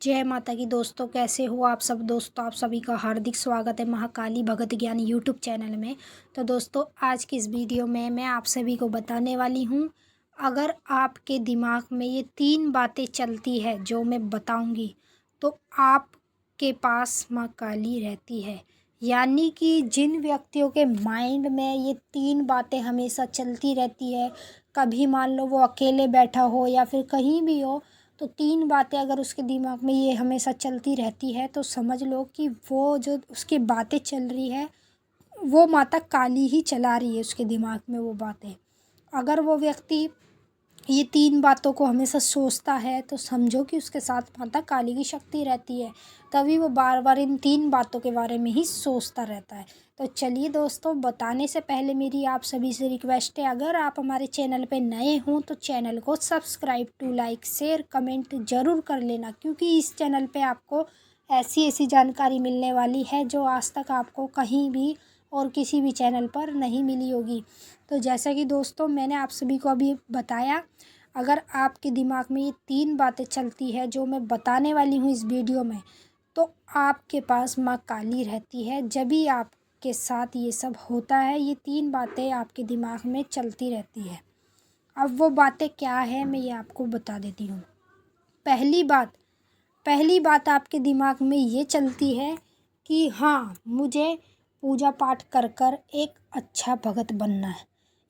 जय माता की दोस्तों, कैसे हो आप सब दोस्तों। आप सभी का हार्दिक स्वागत है महाकाली भगत ज्ञान यूट्यूब चैनल में। तो दोस्तों, आज की इस वीडियो में मैं आप सभी को बताने वाली हूँ, अगर आपके दिमाग में ये 3 बातें चलती है जो मैं बताऊँगी, तो आपके पास माँ काली रहती है। यानी कि जिन व्यक्तियों के माइंड में ये 3 बातें हमेशा चलती रहती है, कभी मान लो वो अकेले बैठा हो या फिर कहीं भी हो, तो 3 बातें अगर उसके दिमाग में ये हमेशा चलती रहती है, तो समझ लो कि वो जो उसकी बातें चल रही है, वो माता काली ही चला रही है उसके दिमाग में वो बातें। अगर वो व्यक्ति ये 3 बातों को हमेशा सोचता है, तो समझो कि उसके साथ माता काली की शक्ति रहती है। तभी वो बार बार इन 3 बातों के बारे में ही सोचता रहता है। तो चलिए दोस्तों, बताने से पहले मेरी आप सभी से रिक्वेस्ट है, अगर आप हमारे चैनल पे नए हों तो चैनल को subscribe to like share comment ज़रूर कर लेना, क्योंकि इस चैनल पे आपको ऐसी ऐसी जानकारी मिलने वाली है जो आज तक आपको कहीं भी और किसी भी चैनल पर नहीं मिली होगी। तो जैसा कि दोस्तों मैंने आप सभी को अभी बताया, अगर आपके दिमाग में ये 3 बातें चलती है जो मैं बताने वाली हूँ इस वीडियो में, तो आपके पास माँ काली रहती है। जब भी आपके साथ ये सब होता है, ये 3 बातें आपके दिमाग में चलती रहती है। अब वो बातें क्या है, मैं ये आपको बता देती हूँ। पहली बात आपके दिमाग में ये चलती है कि हाँ, मुझे पूजा पाठ कर कर एक अच्छा भगत बनना है।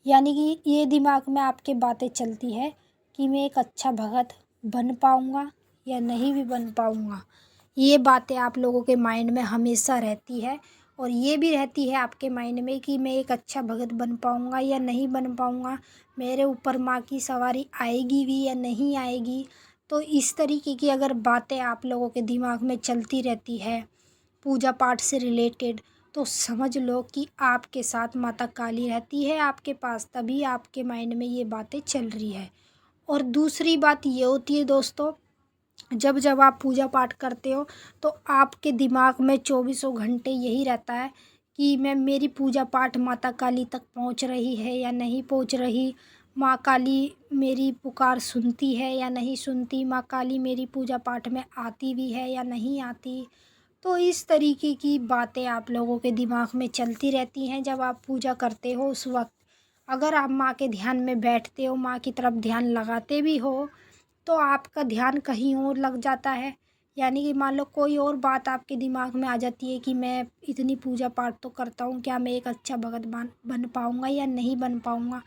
यानी कि ये दिमाग में आपके बातें चलती है कि मैं एक अच्छा भगत बन पाऊँगा या नहीं भी बन पाऊँगा। ये बातें आप लोगों के माइंड में हमेशा रहती है, और ये भी रहती है आपके माइंड में कि मैं एक अच्छा भगत बन पाऊँगा या नहीं बन पाऊँगा, मेरे ऊपर माँ की सवारी आएगी भी या नहीं आएगी। तो इस तरीके की अगर बातें आप लोगों के दिमाग में चलती रहती है पूजा पाठ से रिलेटेड, तो समझ लो कि आपके साथ माता काली रहती है आपके पास, तभी आपके माइंड में ये बातें चल रही है। और दूसरी बात ये होती है दोस्तों, जब जब आप पूजा पाठ करते हो, तो आपके दिमाग में चौबीसों घंटे यही रहता है कि मेरी पूजा पाठ माता काली तक पहुंच रही है या नहीं पहुंच रही, माँ काली मेरी पुकार सुनती है या नहीं सुनती, माँ काली मेरी पूजा पाठ में आती भी है या नहीं आती। तो इस तरीके की बातें आप लोगों के दिमाग में चलती रहती हैं जब आप पूजा करते हो उस वक्त। अगर आप माँ के ध्यान में बैठते हो, माँ की तरफ ध्यान लगाते भी हो, तो आपका ध्यान कहीं और लग जाता है। यानी कि मान लो कोई और बात आपके दिमाग में आ जाती है कि मैं इतनी पूजा पाठ तो करता हूँ, क्या मैं एक अच्छा भगत बन पाऊँगा या नहीं बन पाऊँगा,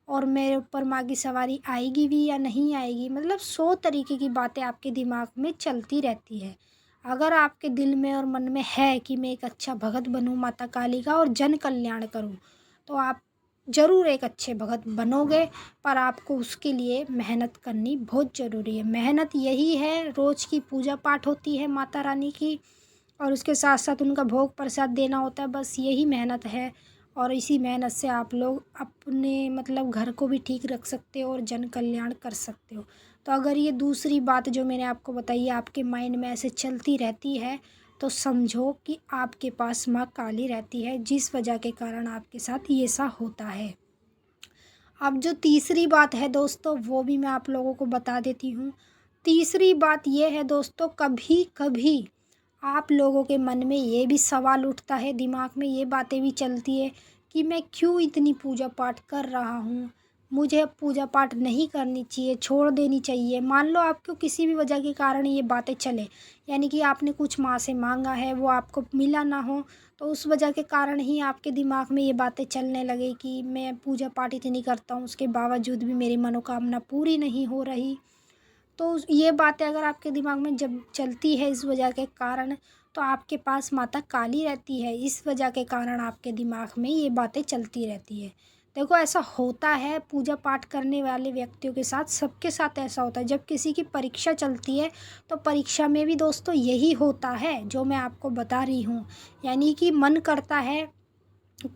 और मेरे ऊपर माँ की सवारी आएगी भी या नहीं आएगी। मतलब 100 तरीके की बातें आपके दिमाग में चलती रहती है। अगर आपके दिल में और मन में है कि मैं एक अच्छा भगत बनूँ माता काली का और जन कल्याण करूँ, तो आप ज़रूर एक अच्छे भगत बनोगे। पर आपको उसके लिए मेहनत करनी बहुत ज़रूरी है। मेहनत यही है, रोज़ की पूजा पाठ होती है माता रानी की, और उसके साथ साथ उनका भोग प्रसाद देना होता है, बस यही मेहनत है। और इसी मेहनत से आप लोग अपने मतलब घर को भी ठीक रख सकते हो और जन कल्याण कर सकते हो। तो अगर ये दूसरी बात जो मैंने आपको बताई है आपके माइंड में ऐसे चलती रहती है, तो समझो कि आपके पास माँ काली रहती है, जिस वजह के कारण आपके साथ ये सा होता है। अब जो तीसरी बात है दोस्तों, वो भी मैं आप लोगों को बता देती हूँ। तीसरी बात ये है दोस्तों, कभी कभी आप लोगों के मन में ये भी सवाल उठता है, दिमाग में ये बातें भी चलती है कि मैं क्यों इतनी पूजा पाठ कर रहा हूँ, मुझे अब पूजा पाठ नहीं करनी चाहिए, छोड़ देनी चाहिए। मान लो आपको किसी भी वजह के कारण ये बातें चले, यानी कि आपने कुछ माँ से मांगा है, वो आपको मिला ना हो, तो उस वजह के कारण ही आपके दिमाग में ये बातें चलने लगे कि मैं पूजा पाठ इतनी करता हूँ, उसके बावजूद भी मेरी मनोकामना पूरी नहीं हो रही। तो ये बातें अगर आपके दिमाग में जब चलती है इस वजह के कारण, तो आपके पास माता काली रहती है, इस वजह के कारण आपके दिमाग में ये बातें चलती रहती है। देखो, ऐसा होता है पूजा पाठ करने वाले व्यक्तियों के साथ, सबके साथ ऐसा होता है। जब किसी की परीक्षा चलती है, तो परीक्षा में भी दोस्तों यही होता है जो मैं आपको बता रही हूँ। यानी कि मन करता है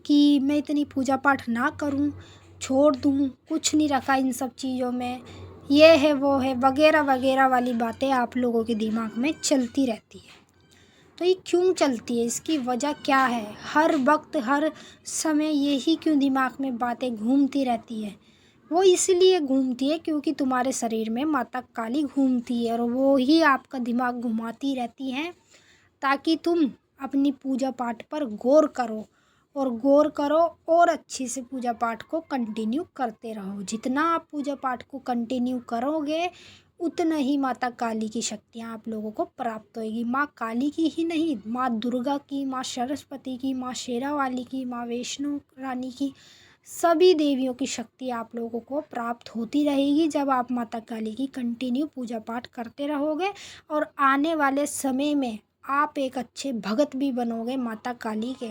कि मैं इतनी पूजा पाठ ना करूं, छोड़ दूं, कुछ नहीं रखा इन सब चीज़ों में, ये है वो है वगैरह वगैरह वाली बातें आप लोगों के दिमाग में चलती रहती है। तो ये क्यों चलती है, इसकी वजह क्या है, हर वक्त हर समय यही क्यों दिमाग में बातें घूमती रहती है। वो इसलिए घूमती है क्योंकि तुम्हारे शरीर में माता काली घूमती है और वो ही आपका दिमाग घुमाती रहती हैं ताकि तुम अपनी पूजा पाठ पर गौर करो और अच्छे से पूजा पाठ को कंटिन्यू करते रहो। जितना आप पूजा पाठ को कंटिन्यू करोगे उतना ही माता काली की शक्तियाँ आप लोगों को प्राप्त होएगी। माँ काली की ही नहीं, माँ दुर्गा की, माँ सरस्वती की, माँ शेरा वाली की, माँ वैष्णो रानी की, सभी देवियों की शक्ति आप लोगों को प्राप्त होती रहेगी जब आप माता काली की कंटिन्यू पूजा पाठ करते रहोगे। और आने वाले समय में आप एक अच्छे भगत भी बनोगे माता काली के।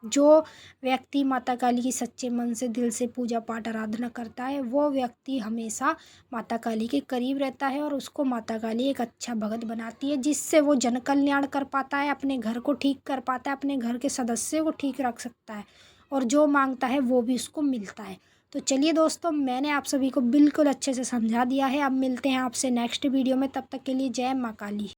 जो व्यक्ति माता काली की सच्चे मन से दिल से पूजा पाठ आराधना करता है वो व्यक्ति हमेशा माता काली के करीब रहता है और उसको माता काली एक अच्छा भगत बनाती है, जिससे वो जन कल्याण कर पाता है, अपने घर को ठीक कर पाता है, अपने घर के सदस्यों को ठीक रख सकता है और जो मांगता है वो भी उसको मिलता है। तो चलिए दोस्तों, मैंने आप सभी को बिल्कुल अच्छे से समझा दिया है। अब मिलते हैं आपसे नेक्स्ट वीडियो में, तब तक के लिए जय माँ काली।